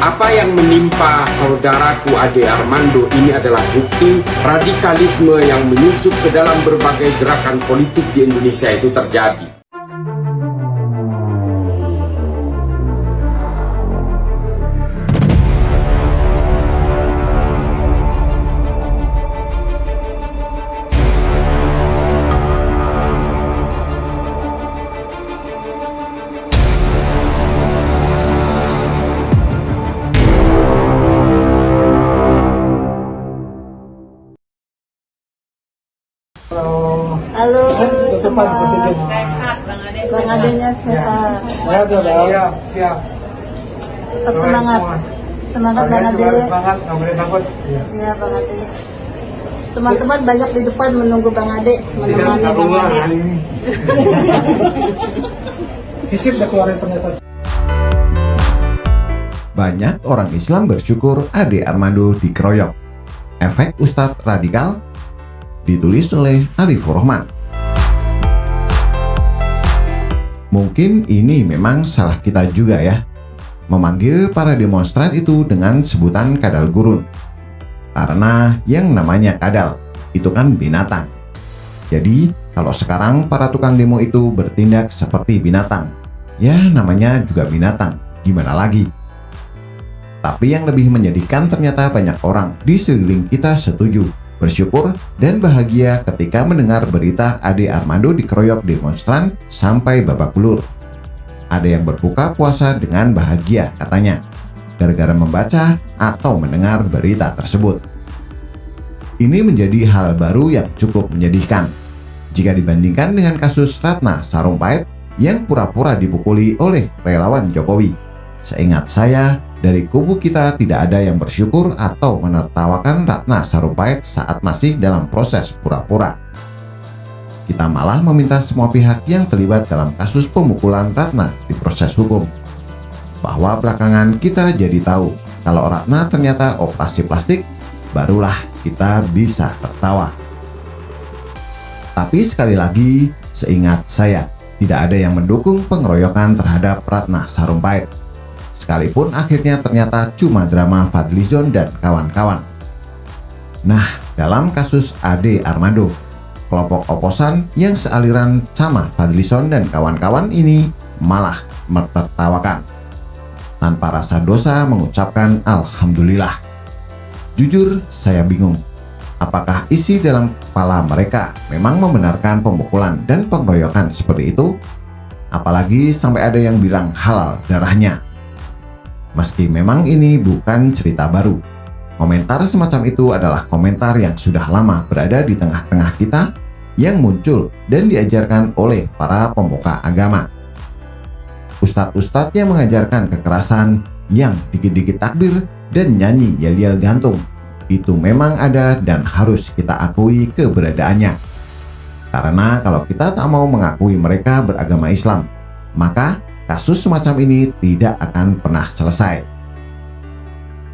Apa yang menimpa saudaraku Ade Armando ini adalah bukti radikalisme yang menyusup ke dalam berbagai gerakan politik di Indonesia itu terjadi. Halo, Depan presiden. sehat Bang Adenya sehat. Ya, sudah. Siap. Tetap semangat. Semangat Bang Ade. Semangat, nggak boleh takut. Iya Bang Ade. Teman-teman banyak di depan menunggu Bang Ade. Tidak Menemani Bang keluar Ade. hari ini. Sisip udah keluarin pernyataan. Banyak orang Islam bersyukur Ade Armando dikeroyok. Efek Ustadz Radikal, ditulis oleh Arifur Rahman. Mungkin ini memang salah kita juga ya, memanggil para demonstran itu dengan sebutan kadal gurun. Karena yang namanya kadal itu kan binatang. Jadi kalau sekarang para tukang demo itu bertindak seperti binatang, ya namanya juga binatang, gimana lagi? Tapi yang lebih menyedihkan ternyata banyak orang di sekeliling kita setuju, bersyukur, dan bahagia ketika mendengar berita Ade Armando dikeroyok demonstran sampai babak belur. Ada yang berbuka puasa dengan bahagia katanya, gara-gara membaca atau mendengar berita tersebut. Ini menjadi hal baru yang cukup menyedihkan jika dibandingkan dengan kasus Ratna Sarumpait yang pura-pura dipukuli oleh relawan Jokowi. Seingat saya, dari kubu kita tidak ada yang bersyukur atau menertawakan Ratna Sarumpait saat masih dalam proses pura-pura. Kita malah meminta semua pihak yang terlibat dalam kasus pemukulan Ratna di proses hukum. Bahwa belakangan kita jadi tahu kalau Ratna ternyata operasi plastik, barulah kita bisa tertawa. Tapi sekali lagi, seingat saya, tidak ada yang mendukung pengeroyokan terhadap Ratna Sarumpait. Sekalipun akhirnya ternyata cuma drama Fadlizon dan kawan-kawan. Nah, dalam kasus Ade Armando, kelompok oposan yang sealiran sama Fadlizon dan kawan-kawan ini malah menertawakan. Tanpa rasa dosa mengucapkan Alhamdulillah. Jujur, saya bingung. Apakah isi dalam kepala mereka memang membenarkan pemukulan dan pengeroyokan seperti itu? Apalagi sampai ada yang bilang halal darahnya. Meski memang ini bukan cerita baru, komentar semacam itu adalah komentar yang sudah lama berada di tengah-tengah kita, yang muncul dan diajarkan oleh para pemuka agama. Ustadz-ustadz yang mengajarkan kekerasan, yang dikit-dikit takbir dan nyanyi yel-yel gantung, itu memang ada dan harus kita akui keberadaannya. Karena kalau kita tak mau mengakui mereka beragama Islam, maka kasus semacam ini tidak akan pernah selesai.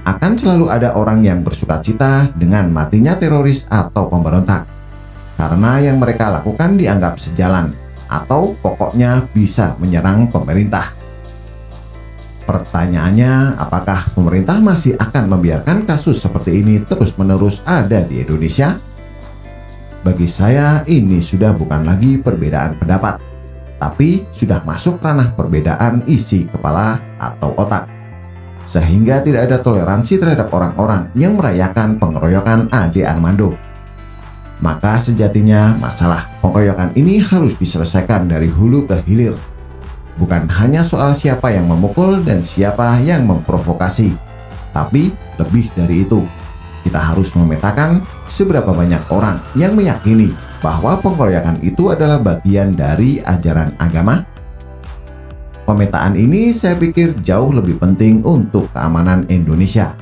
Akan selalu ada orang yang bersukacita dengan matinya teroris atau pemberontak, karena yang mereka lakukan dianggap sejalan atau pokoknya bisa menyerang pemerintah. Pertanyaannya, apakah pemerintah masih akan membiarkan kasus seperti ini terus-menerus ada di Indonesia? Bagi saya, ini sudah bukan lagi perbedaan pendapat, tapi sudah masuk ranah perbedaan isi kepala atau otak. Sehingga tidak ada toleransi terhadap orang-orang yang merayakan pengeroyokan Ade Armando. Maka sejatinya masalah pengeroyokan ini harus diselesaikan dari hulu ke hilir. Bukan hanya soal siapa yang memukul dan siapa yang memprovokasi, tapi lebih dari itu. Kita harus memetakan seberapa banyak orang yang meyakini bahwa pengeroyokan itu adalah bagian dari ajaran agama. Pemetaan ini saya pikir jauh lebih penting untuk keamanan Indonesia,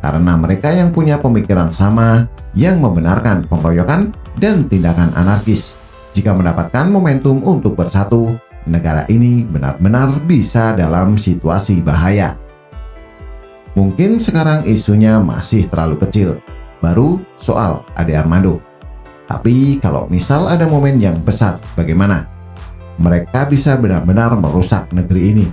karena mereka yang punya pemikiran sama yang membenarkan pengeroyokan dan tindakan anarkis. Jika mendapatkan momentum untuk bersatu, negara ini benar-benar bisa dalam situasi bahaya. Mungkin sekarang isunya masih terlalu kecil, baru soal Ade Armando. Tapi kalau misal ada momen yang besar, bagaimana? Mereka bisa benar-benar merusak negeri ini.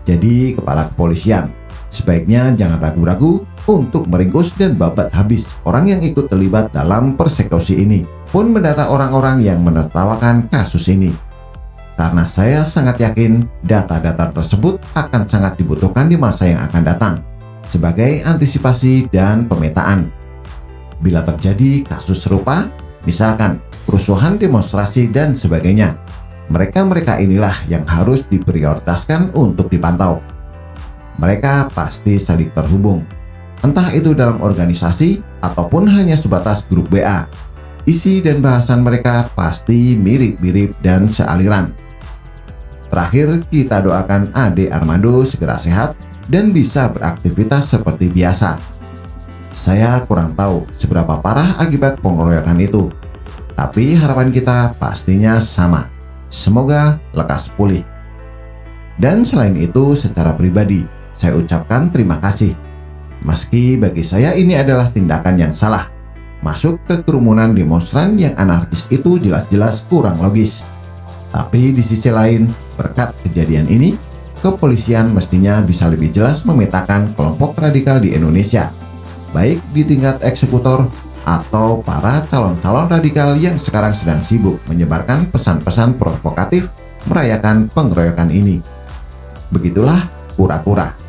Jadi kepala kepolisian, Sebaiknya jangan ragu-ragu untuk meringkus dan babat habis orang yang ikut terlibat dalam persekusi ini, pun mendata orang-orang yang menertawakan kasus ini. Karena saya sangat yakin data-data tersebut akan sangat dibutuhkan di masa yang akan datang sebagai antisipasi dan pemetaan. Bila terjadi kasus serupa, misalkan kerusuhan, demonstrasi, dan sebagainya, mereka-mereka inilah yang harus diprioritaskan untuk dipantau. Mereka pasti saling terhubung, entah itu dalam organisasi ataupun hanya sebatas grup WA. Isi dan bahasan mereka pasti mirip-mirip dan sealiran. Terakhir, kita doakan Ade Armando segera sehat dan bisa beraktivitas seperti biasa. Saya kurang tahu seberapa parah akibat pengeroyokan itu, tapi harapan kita pastinya sama. Semoga lekas pulih. Dan selain itu, secara pribadi, saya ucapkan terima kasih. Meski bagi saya ini adalah tindakan yang salah. Masuk ke kerumunan demonstran yang anarkis itu jelas-jelas kurang logis. Tapi di sisi lain, berkat kejadian ini, kepolisian mestinya bisa lebih jelas memetakan kelompok radikal di Indonesia, baik di tingkat eksekutor atau para calon-calon radikal yang sekarang sedang sibuk menyebarkan pesan-pesan provokatif merayakan pengeroyokan ini. Begitulah kura-kura.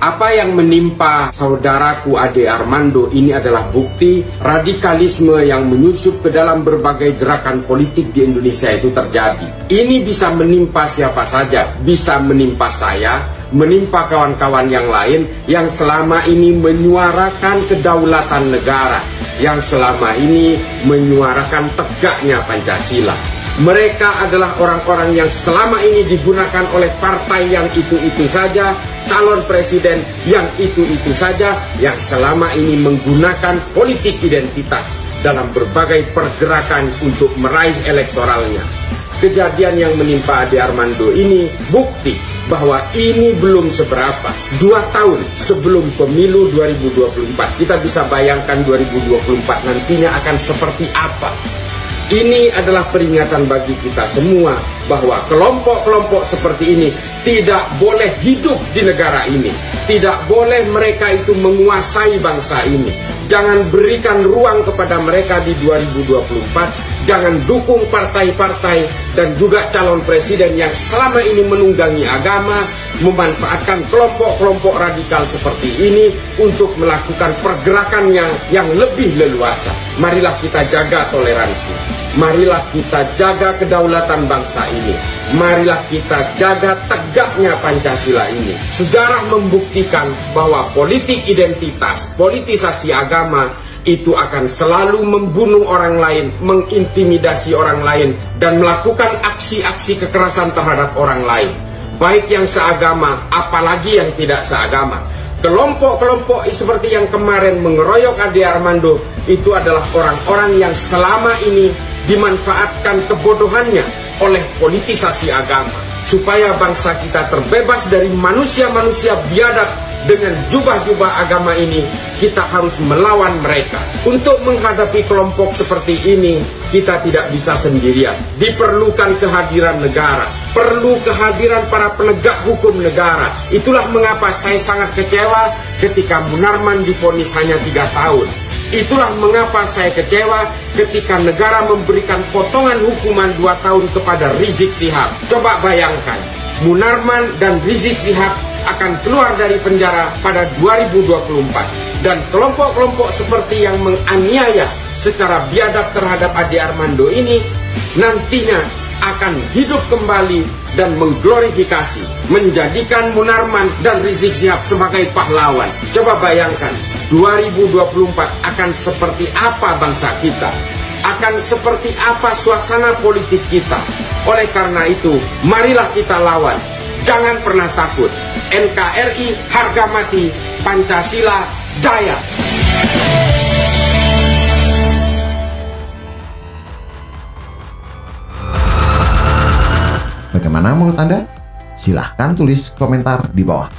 Apa yang menimpa saudaraku Ade Armando ini adalah bukti radikalisme yang menyusup ke dalam berbagai gerakan politik di Indonesia itu terjadi. Ini bisa menimpa siapa saja, bisa menimpa saya, menimpa kawan-kawan yang lain yang selama ini menyuarakan kedaulatan negara, yang selama ini menyuarakan tegaknya Pancasila. Mereka adalah orang-orang yang selama ini digunakan oleh partai yang itu-itu saja, calon presiden yang itu-itu saja, yang selama ini menggunakan politik identitas dalam berbagai pergerakan untuk meraih elektoralnya. Kejadian yang menimpa Ade Armando ini bukti bahwa ini belum seberapa. 2 tahun sebelum pemilu 2024, kita bisa bayangkan 2024 nantinya akan seperti apa. Ini adalah peringatan bagi kita semua bahwa kelompok-kelompok seperti ini tidak boleh hidup di negara ini. Tidak boleh mereka itu menguasai bangsa ini. Jangan berikan ruang kepada mereka di 2024. Jangan dukung partai-partai dan juga calon presiden yang selama ini menunggangi agama, memanfaatkan kelompok-kelompok radikal seperti ini untuk melakukan pergerakan yang lebih leluasa. Marilah kita jaga toleransi. Marilah kita jaga kedaulatan bangsa ini. Marilah kita jaga tegaknya Pancasila ini. Sejarah membuktikan bahwa politik identitas, politisasi agama itu akan selalu membunuh orang lain, mengintimidasi orang lain, dan melakukan aksi-aksi kekerasan terhadap orang lain, baik yang seagama, apalagi yang tidak seagama. Kelompok-kelompok seperti yang kemarin mengeroyok Ade Armando itu adalah orang-orang yang selama ini dimanfaatkan kebodohannya oleh politisasi agama, supaya bangsa kita terbebas dari manusia-manusia biadab dengan jubah-jubah agama ini. Kita harus melawan mereka. Untuk menghadapi kelompok seperti ini, kita tidak bisa sendirian. Diperlukan kehadiran negara, perlu kehadiran para penegak hukum negara. Itulah mengapa saya sangat kecewa ketika Munarman divonis hanya 3 tahun. Itulah mengapa saya kecewa ketika negara memberikan potongan hukuman 2 tahun kepada Rizik Syihab. Coba bayangkan, Munarman dan Rizik Syihab akan keluar dari penjara pada 2024. Dan kelompok-kelompok seperti yang menganiaya secara biadab terhadap Ade Armando ini nantinya akan hidup kembali dan mengglorifikasi, menjadikan Munarman dan Rizik Syihab sebagai pahlawan. Coba bayangkan, 2024 akan seperti apa bangsa kita, akan seperti apa suasana politik kita. Oleh karena itu, marilah kita lawan, jangan pernah takut. NKRI harga mati, Pancasila jaya. Bagaimana menurut Anda? Silahkan tulis komentar di bawah.